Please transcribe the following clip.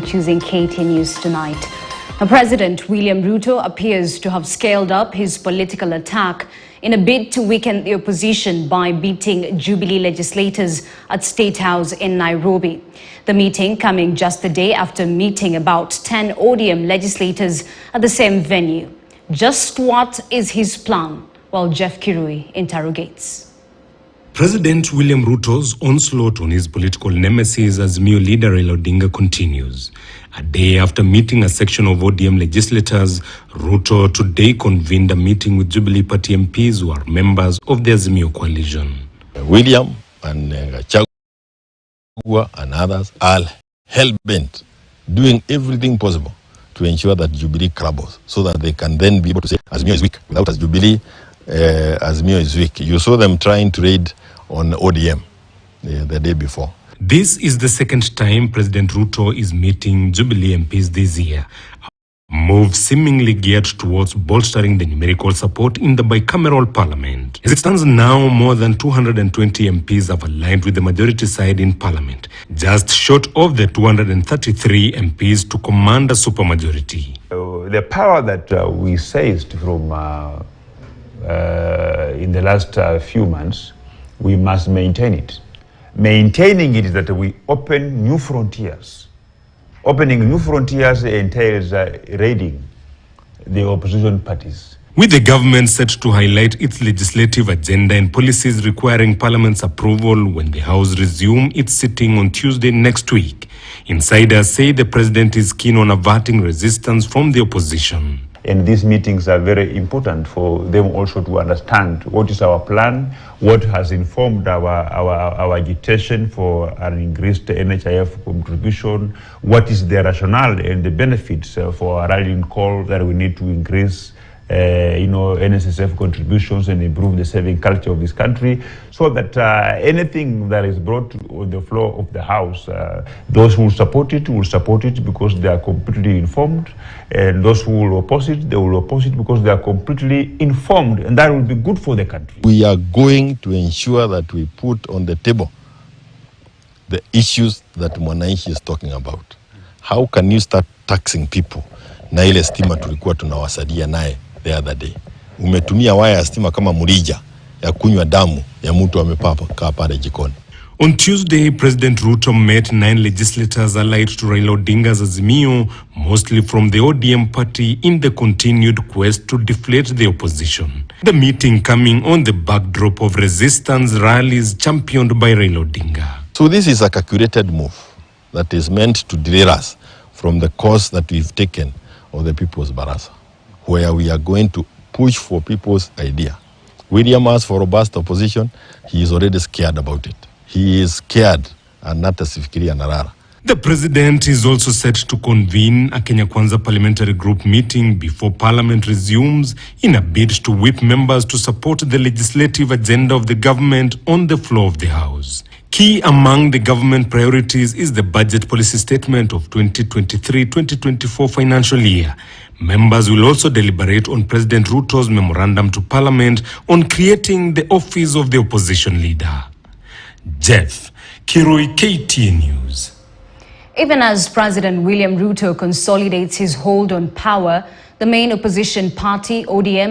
Choosing KTN News tonight. Now, President William Ruto appears to have scaled up his political attack in a bid to weaken the opposition by beating Jubilee legislators at State House in Nairobi. The meeting coming just the day after meeting about 10 ODM legislators at the same venue. Just what is his plan? Well, Jeff Kirui interrogates. President William Ruto's onslaught on his political nemesis as Azimio leader Raila Odinga continues. A day after meeting a section of ODM legislators, Ruto today convened a meeting with Jubilee Party MPs who are members of the Azimio coalition. William and Chagua and others are hell-bent, doing everything possible to ensure that Jubilee crumbles, so that they can then be able to say Azimio is weak. Without Jubilee, Azimio is weak. You saw them trying to raid on ODM the day before. This is the second time President Ruto is meeting Jubilee MPs this year. A move seemingly geared towards bolstering the numerical support in the bicameral parliament. As it stands now, more than 220 MPs have aligned with the majority side in parliament, just short of the 233 MPs to command a supermajority. The power that we seized from in the last few months, we must maintain it. Maintaining it is that we open new frontiers. Opening new frontiers entails raiding the opposition parties. With the government set to highlight its legislative agenda and policies requiring Parliament's approval when the House resumes its sitting on Tuesday next week, insiders say the President is keen on averting resistance from the opposition. And these meetings are very important for them also to understand what is our plan, what has informed our agitation for an increased NHIF contribution, what is the rationale and the benefits for a rallying call that we need to increase NSSF contributions and improve the saving culture of this country, so that anything that is brought on the floor of the House, those who support it will support it because they are completely informed, and those who will oppose it, they will oppose it because they are completely informed, and that will be good for the country. We are going to ensure that we put on the table the issues that Mwananchi is talking about. How can you start taxing people na ile stima tulikuwa tunawasadia naye the other day? Umetumia waya ya stima kama murija ya kunywa damu ya mtu amepaka pale jikoni. On Tuesday, President Ruto met 9 legislators allied to Raila Odinga's Azimio, mostly from the ODM party, in the continued quest to deflate the opposition. The meeting coming on the backdrop of resistance rallies championed by Raila Odinga. So this is a calculated move that is meant to derail us from the course that we've taken of the People's Barasa, where we are going to push for people's idea. William asked for robust opposition. He is already scared about it. He is scared and not asifikiria narara. The president is also set to convene a Kenya Kwanza parliamentary group meeting before parliament resumes in a bid to whip members to support the legislative agenda of the government on the floor of the House. Key among the government priorities is the budget policy statement of 2023-2024 financial year. Members will also deliberate on President Ruto's memorandum to Parliament on creating the office of the opposition leader. Jeff Kirui, KTN News. Even as President William Ruto consolidates his hold on power, the main opposition party, ODM,